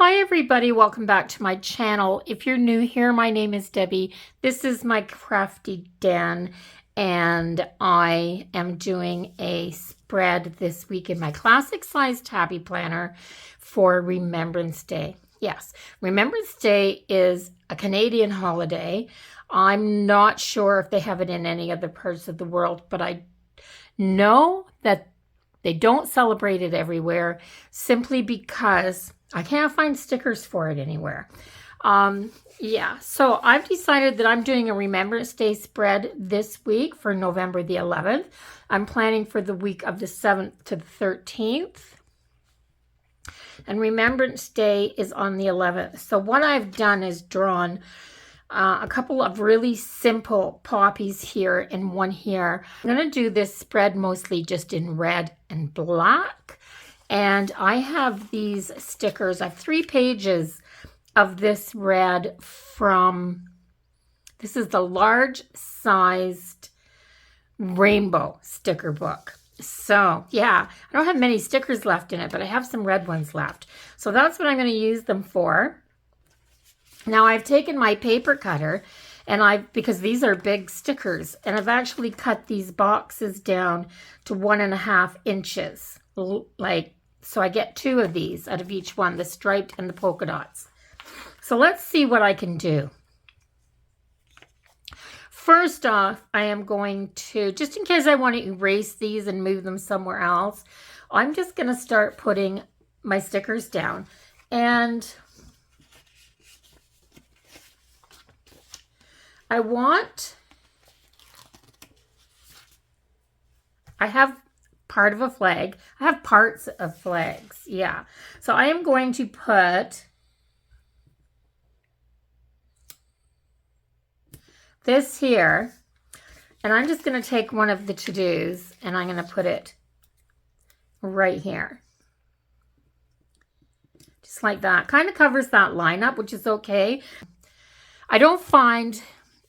Hi everybody, welcome back to my channel. If you're new here, my name is Debbie. This is my crafty den and I am doing a spread this week in my classic size tabby planner for Remembrance Day. Yes, Remembrance Day is a Canadian holiday. I'm not sure if they have it in any other parts of the world, but I know that they don't celebrate it everywhere simply because I can't find stickers for it anywhere. Yeah, so I've decided that I'm doing a Remembrance Day spread this week for November the 11th. I'm planning for the week of the 7th to the 13th. And Remembrance Day is on the 11th. So what I've done is drawn a couple of really simple poppies here and one here. I'm going to do this spread mostly just in red and black. And I have these stickers. I have 3 pages of this red from, this is the large sized rainbow sticker book. So yeah, I don't have many stickers left in it, but I have some red ones left. So that's what I'm going to use them for. Now I've taken my paper cutter and because these are big stickers, and I've actually cut these boxes down to 1.5 inches, so I get 2 of these out of each one, the striped and the polka dots. So let's see what I can do. First off, I am going to, just in case I want to erase these and move them somewhere else, I'm just going to start putting my stickers down. And I have part of a flag. I have parts of flags, yeah. So I am going to put this here, and I'm just going to take one of the to-dos and I'm going to put it right here. Just like that. Kind of covers that lineup, which is okay. I don't find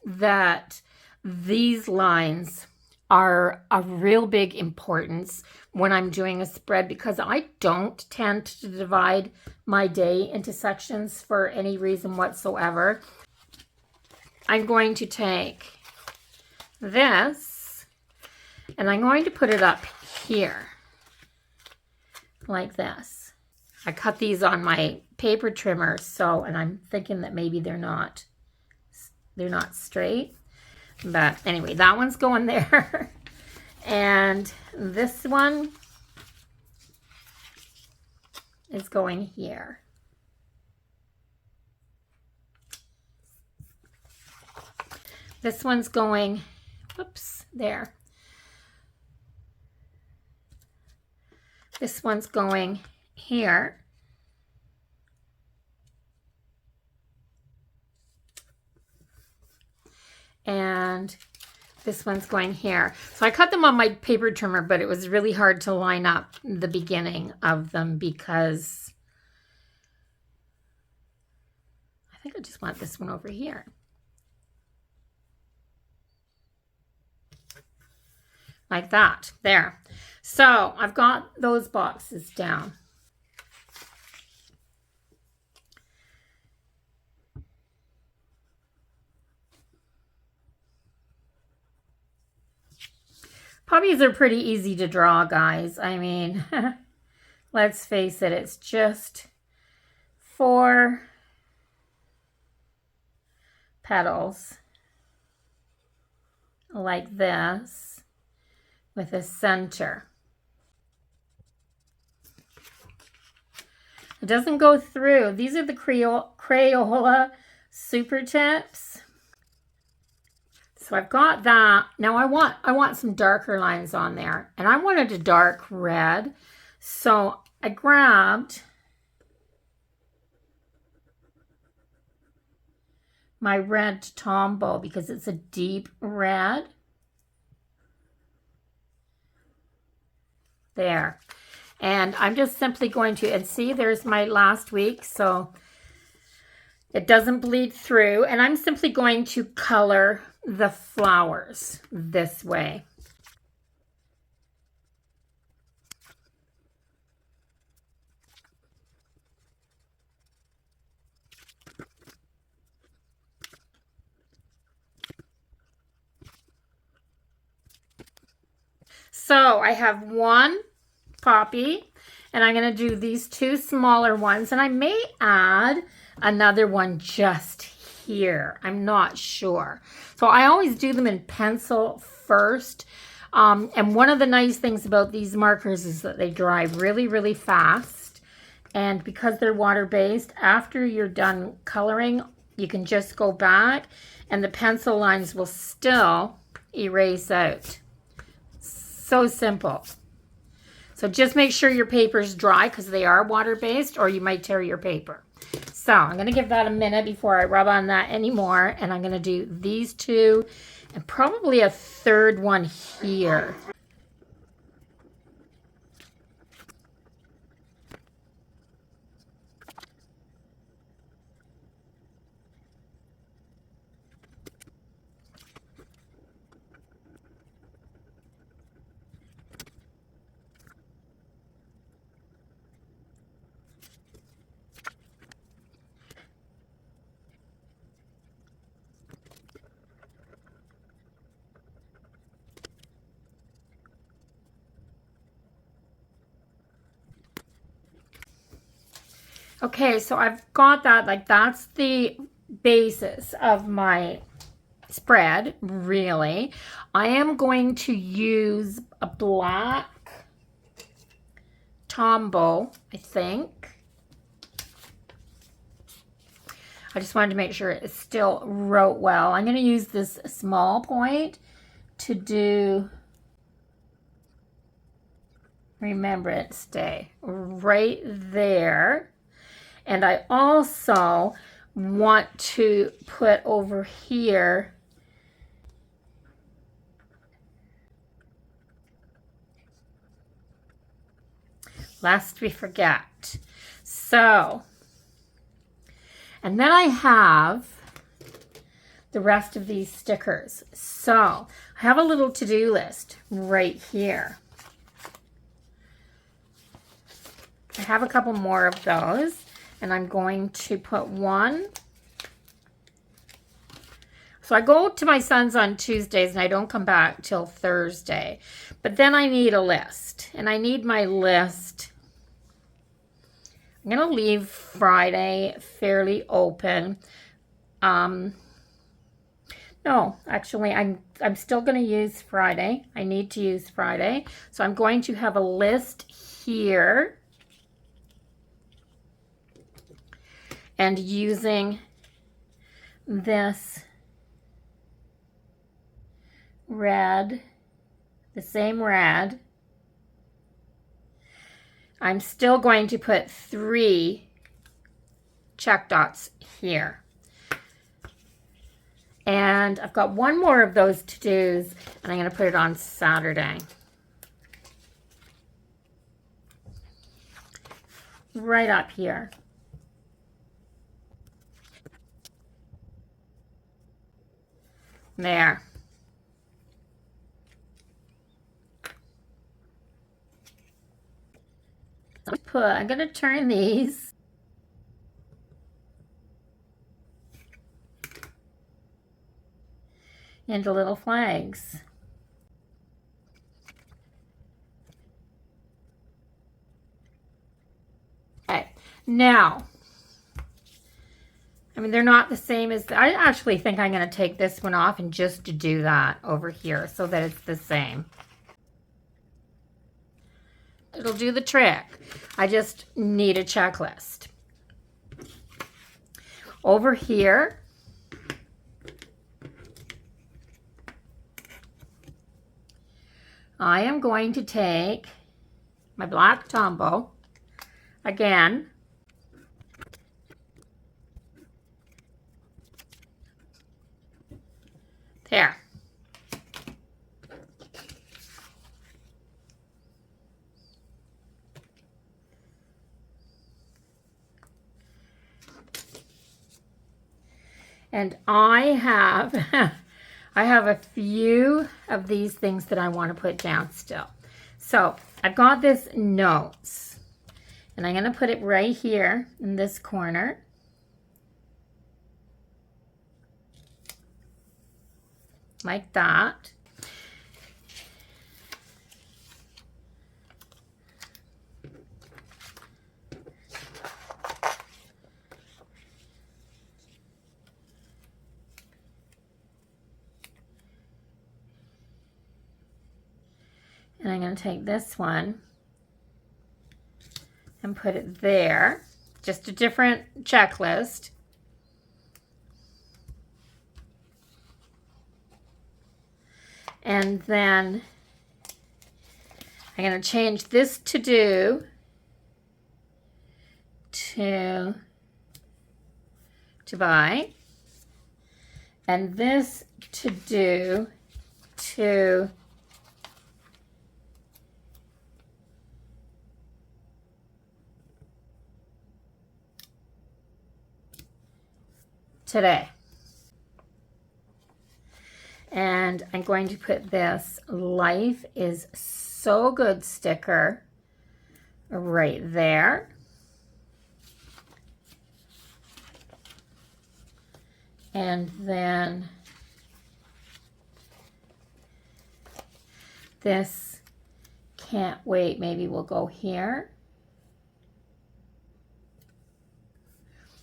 that these lines are a real big importance when I'm doing a spread because I don't tend to divide my day into sections for any reason whatsoever. I'm going to take this and I'm going to put it up here like this. I cut these on my paper trimmer, and I'm thinking that maybe they're not straight. But anyway, that one's going there. And this one is going here. This one's going, whoops, there. This one's going here. And this one's going here. So I cut them on my paper trimmer, but it was really hard to line up the beginning of them because I think I just want this one over here. Like that, there. So I've got those boxes down. Poppies are pretty easy to draw, guys. I mean, let's face it, it's just 4 petals like this with a center. It doesn't go through. These are the Crayola Super Tips. So I've got that. Now I want some darker lines on there. And I wanted a dark red. So I grabbed my red Tombow because it's a deep red. There. And I'm just simply going to, and see, there's my last week. So it doesn't bleed through. And I'm simply going to color the flowers this way. So I have one poppy, and I'm going to do these two smaller ones, and I may add another one just here. I'm not sure. So I always do them in pencil first. And one of the nice things about these markers is that they dry really, really fast. And because they're water-based, after you're done coloring, you can just go back and the pencil lines will still erase out. So simple. So just make sure your paper's dry because they are water-based, or you might tear your paper. So I'm going to give that a minute before I rub on that anymore. And I'm going to do these two and probably a third one here. Okay, so I've got that, like that's the basis of my spread, really. I am going to use a black Tombow, I think. I just wanted to make sure it still wrote well. I'm going to use this small point to do Remembrance Day right there. And I also want to put over here lest we forget. So, and then I have the rest of these stickers. So I have a little to-do list right here. I have a couple more of those, and I'm going to put one. So I go to my son's on Tuesdays and I don't come back till Thursday. But then I need a list, and I need my list. I'm going to leave Friday fairly open. No, actually, I'm still going to use Friday. I need to use Friday. So I'm going to have a list here. And using this red, the same red, I'm still going to put 3 check dots here. And I've got one more of those to-dos, and I'm going to put it on Saturday. Right up here. There. I'm going to turn these into little flags. Okay, now, I mean, they're not the same as, I actually think I'm going to take this one off and just do that over here so that it's the same. It'll do the trick. I just need a checklist. Over here, I am going to take my black Tombow again. There. And I have I have a few of these things that I want to put down still. So I've got this notes, and I'm going to put it right here in this corner. Like that. And I'm going to take this one and put it there. Just a different checklist. And then I'm going to change this to do to buy. And this to do to today. And I'm going to put this Life is So Good sticker right there. And then this Can't Wait maybe will go here.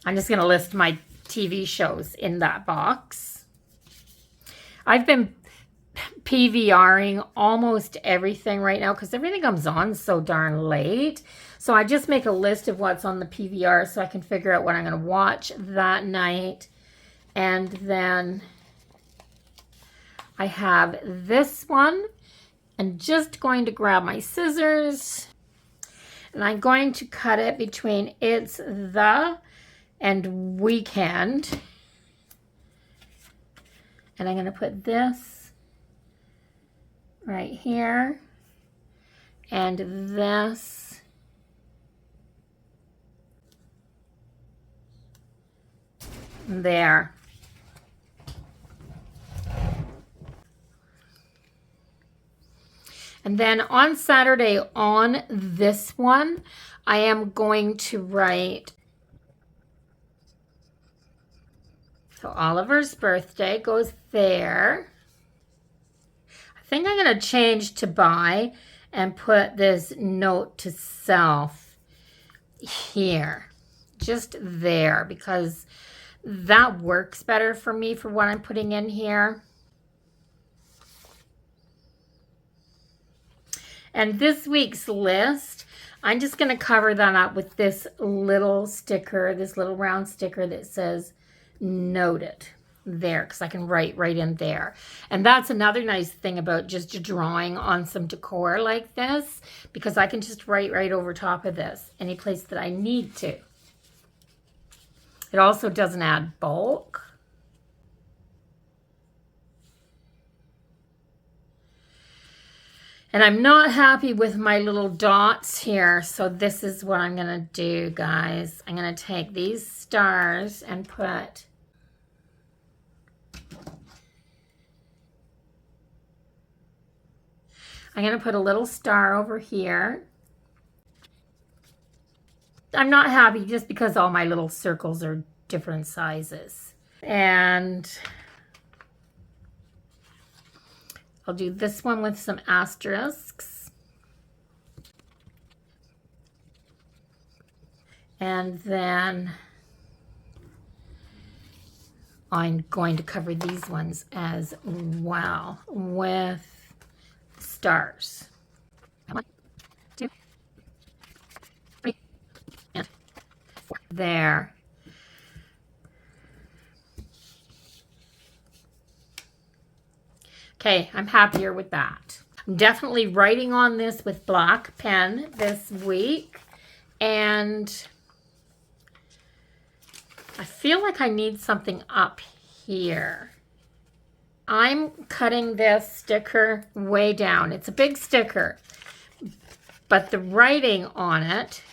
I'm just going to list my TV shows in that box. I've been PVRing almost everything right now because everything comes on so darn late. So I just make a list of what's on the PVR so I can figure out what I'm going to watch that night. And then I have this one. I'm just going to grab my scissors and I'm going to cut it between It's The and Weekend. And I'm going to put this right here and this there. And then on Saturday on this one, I am going to write, so Oliver's birthday goes there. I think I'm going to change to buy and put this note to self here, just there, because that works better for me for what I'm putting in here. And this week's list, I'm just going to cover that up with this little sticker, this little round sticker that says noted there, because I can write right in there. And that's another nice thing about just drawing on some decor like this, because I can just write right over top of this any place that I need to. It also doesn't add bulk. And I'm not happy with my little dots here, so this is what I'm going to do, guys. I'm going to take these stars and put a little star over here. I'm not happy just because all my little circles are different sizes. And I'll do this one with some asterisks. And then I'm going to cover these ones as well with stars. 1, 2, 3, and 4. There. Okay, I'm happier with that. I'm definitely writing on this with black pen this week. And I feel like I need something up here. I'm cutting this sticker way down. It's a big sticker, but the writing on it,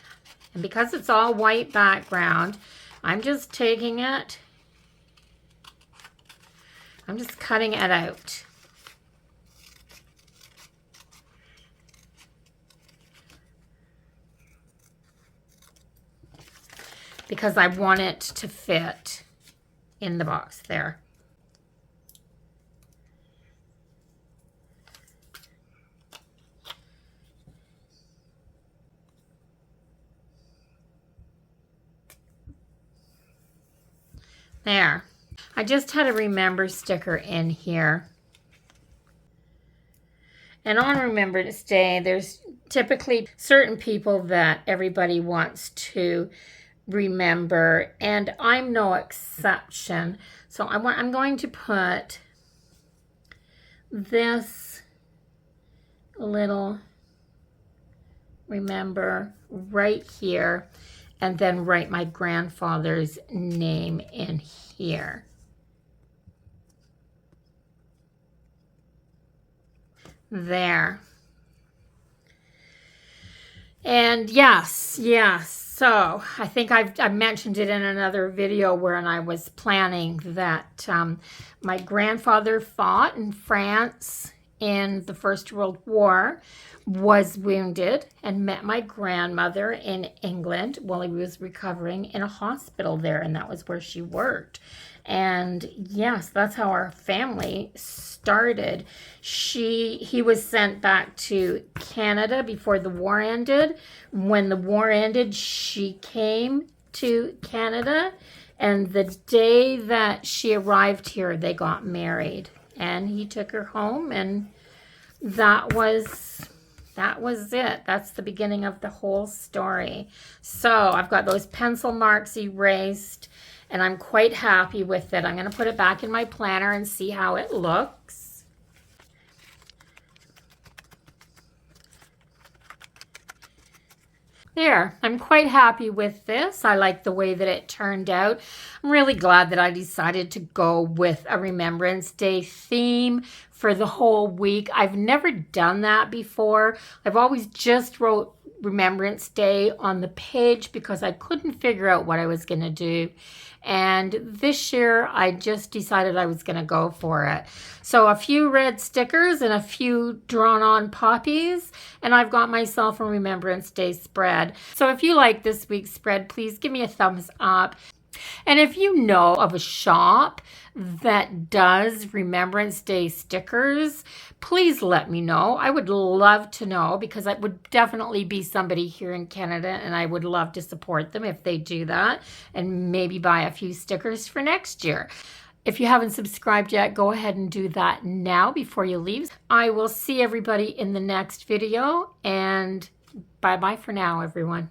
and because it's all white background, I'm just taking it, I'm just cutting it out. Because I want it to fit in the box there. There. I just had a remember sticker in here. And on Remembrance Day, there's typically certain people that everybody wants to remember, and I'm no exception. So I'm going to put this little remember right here, and then write my grandfather's name in here. There. And yes, so I think I mentioned it in another video when I was planning that my grandfather fought in France in the First World War, was wounded, and met my grandmother in England while he was recovering in a hospital there, and that was where she worked. And yes, that's how our family started. He was sent back to Canada before the war ended. When the war ended, she came to Canada, and the day that she arrived here, they got married, and he took her home, and that was it. That's the beginning of the whole story. So I've got those pencil marks erased, and I'm quite happy with it. I'm going to put it back in my planner and see how it looks. There, I'm quite happy with this. I like the way that it turned out. I'm really glad that I decided to go with a Remembrance Day theme for the whole week. I've never done that before. I've always just wrote Remembrance Day on the page because I couldn't figure out what I was going to do. And this year, I just decided I was going to go for it. So a few red stickers and a few drawn-on poppies, and I've got myself a Remembrance Day spread. So if you like this week's spread, please give me a thumbs up. And if you know of a shop that does Remembrance Day stickers, please let me know. I would love to know, because I would definitely be somebody here in Canada, and I would love to support them if they do that, and maybe buy a few stickers for next year. If you haven't subscribed yet, go ahead and do that now before you leave. I will see everybody in the next video, and bye-bye for now, everyone.